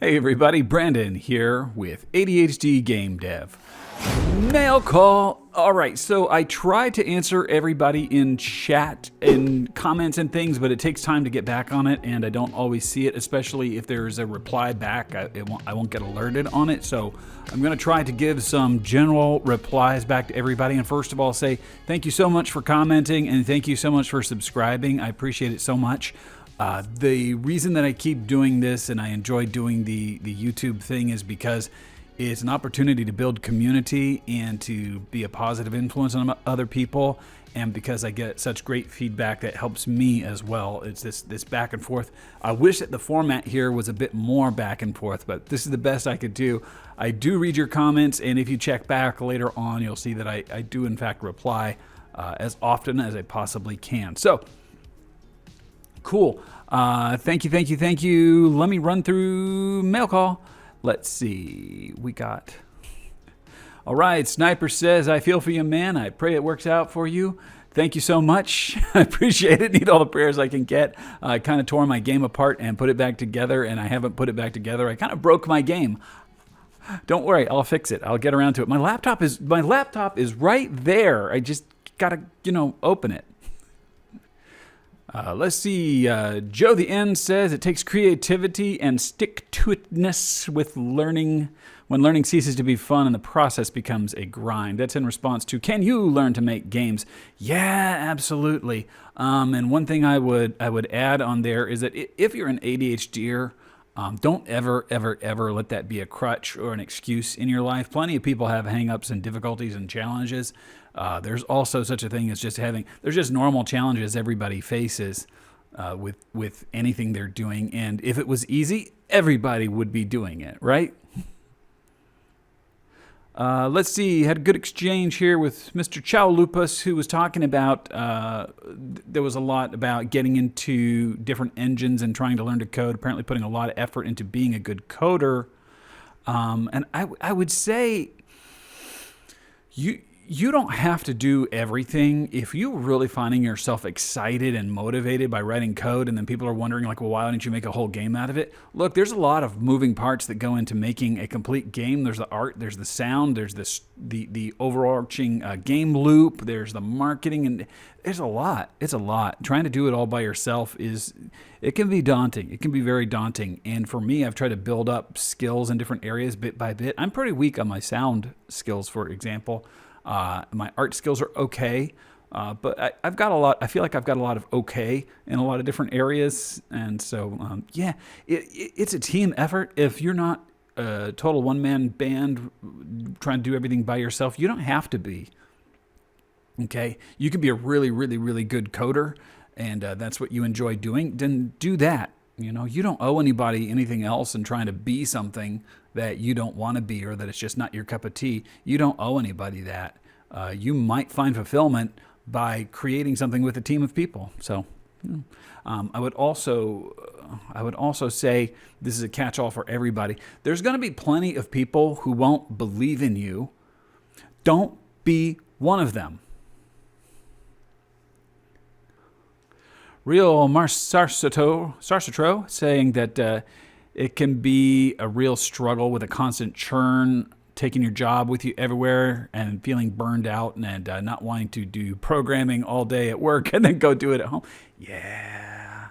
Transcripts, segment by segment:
Hey everybody, Brandon here with ADHD Game Dev. Mail call. All right, so I try to answer everybody in chat and comments and things, but it takes time to get back on it, and I don't always see it, especially if there's a reply back. I won't get alerted on it, so I'm going to try to give some general replies back to everybody. And first of all, say thank you so much for commenting, and thank you so much for subscribing. I appreciate it so much. The reason that I keep doing this and I enjoy doing the YouTube thing is because it's an opportunity to build community and to be a positive influence on other people, and because I get such great feedback that helps me as well. It's this back and forth. I wish that the format here was a bit more back and forth, but this is the best I could do. I do read your comments, and if you check back later on, you'll see that I do in fact reply as often as I possibly can. So cool. Thank you. Let me run through mail call. Let's see. We got. All right. Sniper says, I feel for you, man. I pray it works out for you. Thank you so much. I appreciate it. Need all the prayers I can get. I kind of tore my game apart and put it back together, and I haven't put it back together. I kind of broke my game. Don't worry. I'll fix it. I'll get around to it. My laptop is right there. I just gotta, open it. Let's see. Joe the End says it takes creativity and stick-to-itness with learning. When learning ceases to be fun and the process becomes a grind. That's in response to, can you learn to make games? Yeah, absolutely. And one thing I would add on there is that if you're an ADHDer, don't ever let that be a crutch or an excuse in your life. Plenty of people have hang-ups and difficulties and challenges. There's also such a thing as there's just normal challenges everybody faces with anything they're doing. And if it was easy, everybody would be doing it, right? Let's see, had a good exchange here with Mr. Chow Lupus, who was talking about, there was a lot about getting into different engines and trying to learn to code, apparently putting a lot of effort into being a good coder. And I would say you don't have to do everything. If you're really finding yourself excited and motivated by writing code, and then people are wondering, like, well, why didn't you make a whole game out of it? Look, there's a lot of moving parts that go into making a complete game. There's the art, there's the sound, there's the overarching game loop, there's the marketing, and there's a lot. It's a lot. Trying to do it all by yourself it can be daunting. It can be very daunting. And for me, I've tried to build up skills in different areas bit by bit. I'm pretty weak on my sound skills, for example. My art skills are okay, but I've got a lot. I feel like I've got a lot of okay in a lot of different areas, and so it's a team effort. If you're not a total one-man band trying to do everything by yourself, you don't have to be. Okay, you could be a really, really, really good coder, and that's what you enjoy doing. Then do that. You don't owe anybody anything else in trying to be something that you don't want to be, or that it's just not your cup of tea. You don't owe anybody that. You might find fulfillment by creating something with a team of people. So I would also say this is a catch-all for everybody. There's going to be plenty of people who won't believe in you. Don't be one of them. Real Sarsatro saying that it can be a real struggle with a constant churn, taking your job with you everywhere and feeling burned out and not wanting to do programming all day at work and then go do it at home. Yeah,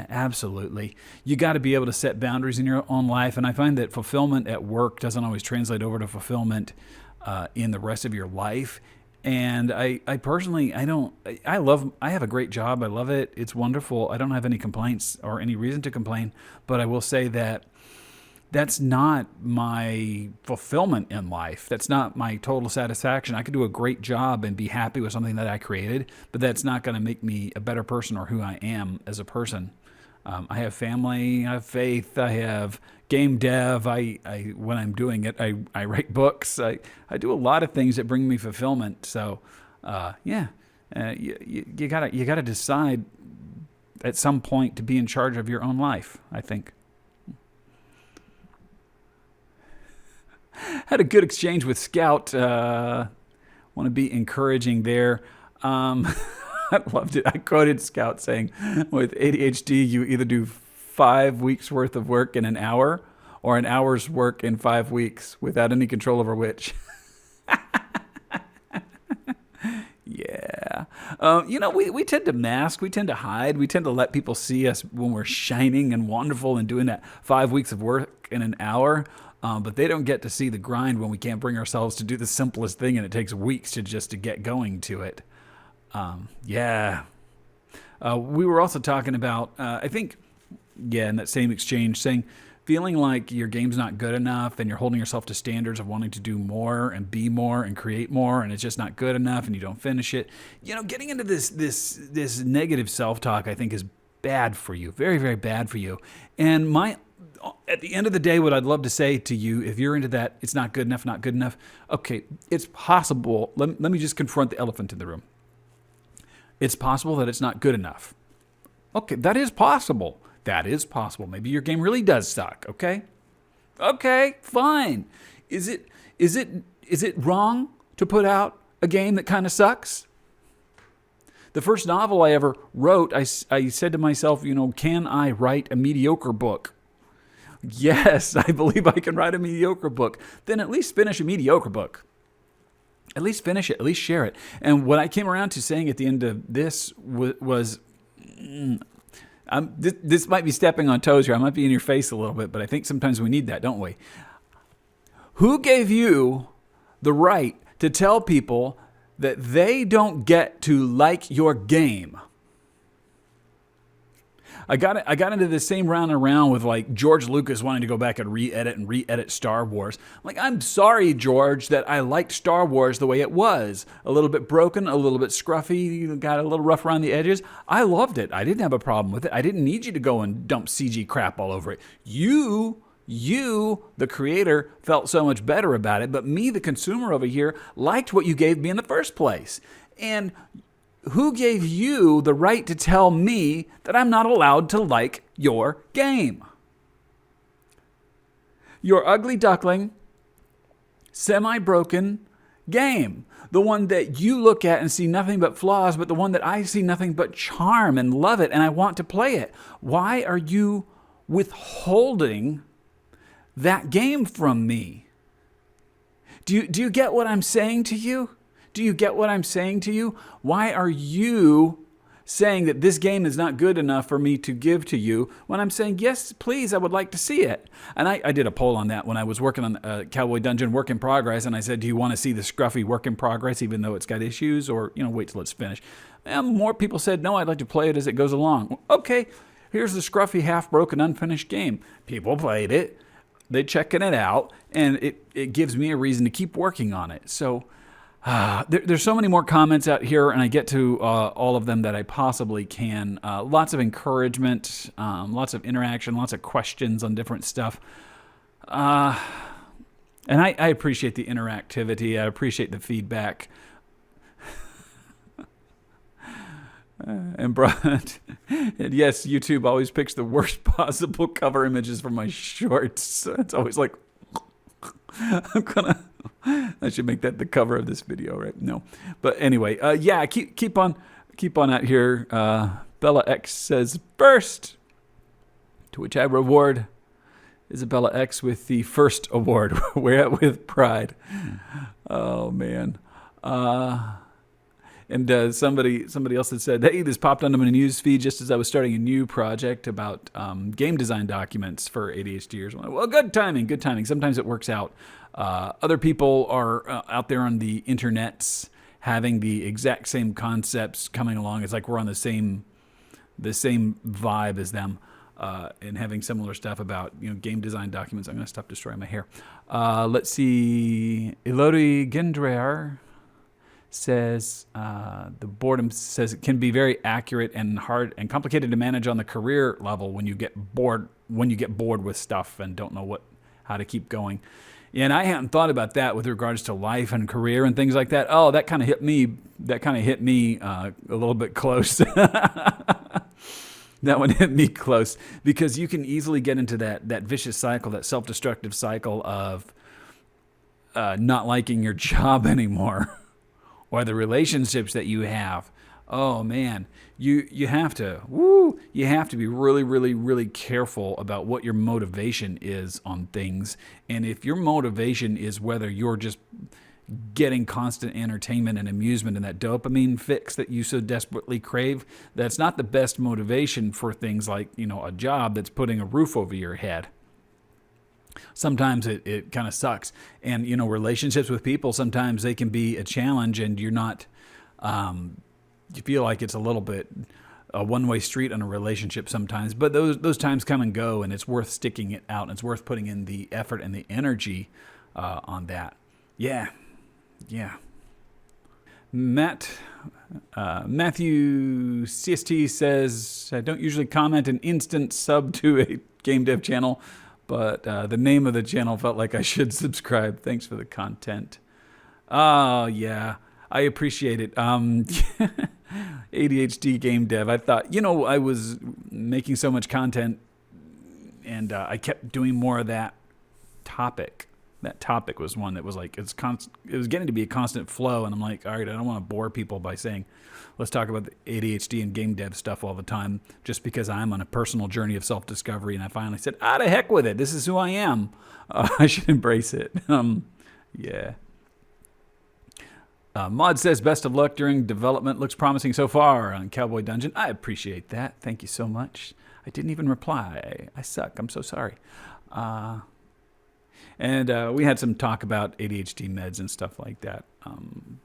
absolutely. You got to be able to set boundaries in your own life. And I find that fulfillment at work doesn't always translate over to fulfillment in the rest of your life. And I personally, I have a great job. I love it. It's wonderful. I don't have any complaints or any reason to complain, but I will say that that's not my fulfillment in life. That's not my total satisfaction. I could do a great job and be happy with something that I created, but that's not going to make me a better person or who I am as a person. I have family, I have faith, I have game dev. When I'm doing it, I write books. I do a lot of things that bring me fulfillment. So, you gotta decide at some point to be in charge of your own life, I think. Had a good exchange with Scout. Want to be encouraging there. I loved it. I quoted Scout saying, with ADHD, you either do 5 weeks worth of work in an hour, or an hour's work in 5 weeks without any control over which? Yeah. We tend to mask, we tend to hide, we tend to let people see us when we're shining and wonderful and doing that 5 weeks of work in an hour. But they don't get to see the grind when we can't bring ourselves to do the simplest thing and it takes weeks to get going to it. Yeah. We were also talking about, I think, in that same exchange, saying feeling like your game's not good enough and you're holding yourself to standards of wanting to do more and be more and create more, and it's just not good enough and you don't finish it. Getting into this negative self-talk, I think, is bad for you. Very, very bad for you. And at the end of the day, what I'd love to say to you, if you're into that, it's not good enough, not good enough. Okay, it's possible. Let me just confront the elephant in the room. It's possible that it's not good enough. Okay, that is possible. That is possible. Maybe your game really does suck, okay? Okay, fine. Is it wrong to put out a game that kind of sucks? The first novel I ever wrote, I said to myself, can I write a mediocre book? Yes, I believe I can write a mediocre book. Then at least finish a mediocre book. At least finish it. At least share it. And what I came around to saying at the end of this was, this might be stepping on toes here. I might be in your face a little bit, but I think sometimes we need that, don't we? Who gave you the right to tell people that they don't get to like your game? I got into the same round and round with like George Lucas wanting to go back and re-edit Star Wars. I'm sorry, George, that I liked Star Wars the way it was. A little bit broken, a little bit scruffy, got a little rough around the edges. I loved it. I didn't have a problem with it. I didn't need you to go and dump CG crap all over it. You, the creator, felt so much better about it, but me, the consumer over here, liked what you gave me in the first place. And who gave you the right to tell me that I'm not allowed to like your game? Your ugly duckling, semi-broken game. The one that you look at and see nothing but flaws, but the one that I see nothing but charm and love it and I want to play it. Why are you withholding that game from me? Do you get what I'm saying to you? Do you get what I'm saying to you? Why are you saying that this game is not good enough for me to give to you when I'm saying, yes, please, I would like to see it? And I did a poll on that when I was working on Cowboy Dungeon Work in Progress, and I said, do you want to see the scruffy Work in Progress even though it's got issues, or wait till it's finished? And more people said, no, I'd like to play it as it goes along. Okay, here's the scruffy, half-broken, unfinished game. People played it, they're checking it out, and it gives me a reason to keep working on it. So there's so many more comments out here, and I get to all of them that I possibly can. Lots of encouragement, lots of interaction, lots of questions on different stuff. And I appreciate the interactivity. I appreciate the feedback. And yes, YouTube always picks the worst possible cover images for my shorts. It's always like, I should make that the cover of this video, right? No, but anyway, yeah, keep on out here. Bella X says first, to which I reward Isabella X with the first award. Wear it with pride. Oh man. And somebody else had said, hey, this popped onto my news feed just as I was starting a new project about game design documents for ADHDers. Well, good timing. Sometimes it works out. Other people are out there on the internets having the exact same concepts coming along. It's like we're on the same vibe as them, and having similar stuff about game design documents. I'm going to stop destroying my hair. Let's see. Elodie Gendrer says the boredom says it can be very accurate and hard and complicated to manage on the career level when you get bored with stuff and don't know how to keep going. Yeah, and I hadn't thought about that with regards to life and career and things like that. Oh, that kind of hit me a little bit close. That one hit me close because you can easily get into that vicious cycle, that self-destructive cycle of not liking your job anymore. Or the relationships that you have, Oh man, you have to you have to be really really really careful about what your motivation is on things. And if your motivation is whether you're just getting constant entertainment and amusement and that dopamine fix that you so desperately crave, that's not the best motivation for things like, a job that's putting a roof over your head. Sometimes it kind of sucks. And, relationships with people, sometimes they can be a challenge, and you're not, you feel like it's a little bit a one-way street on a relationship sometimes. But those times come and go, and it's worth sticking it out, and it's worth putting in the effort and the energy on that. Yeah. Matthew CST says, I don't usually comment an instant sub to a game dev channel, but the name of the channel felt like I should subscribe. Thanks for the content. Oh, yeah, I appreciate it. ADHD game dev. I thought, I was making so much content, and I kept doing more of that topic. That topic was one that was like, it was getting to be a constant flow. And I'm like, all right, I don't want to bore people by saying, let's talk about the ADHD and game dev stuff all the time, just because I'm on a personal journey of self-discovery. And I finally said, to heck with it. This is who I am. I should embrace it. Yeah. Mod says, best of luck during development. Looks promising so far on Cowboy Dungeon. I appreciate that. Thank you so much. I didn't even reply. I suck. I'm so sorry. And we had some talk about ADHD meds and stuff like that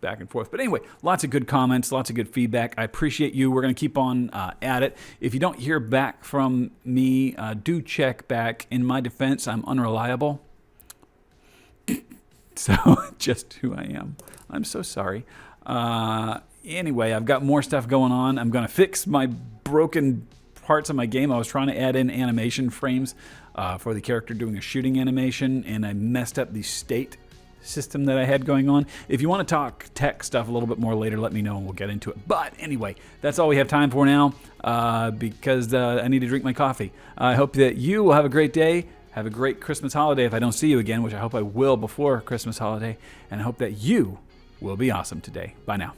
back and forth. But anyway, lots of good comments, lots of good feedback. I appreciate you. We're going to keep on at it. If you don't hear back from me, do check back. In my defense, I'm unreliable. So just who I am. I'm so sorry. Anyway, I've got more stuff going on. I'm going to fix my broken parts of my game. I was trying to add in animation frames for the character doing a shooting animation, and I messed up the state system that I had going on. If you want to talk tech stuff a little bit more later, let me know and we'll get into it. But anyway, that's all we have time for now because I need to drink my coffee. I hope that you will have a great day. Have a great Christmas holiday if I don't see you again, which I hope I will before Christmas holiday. And I hope that you will be awesome today. Bye now.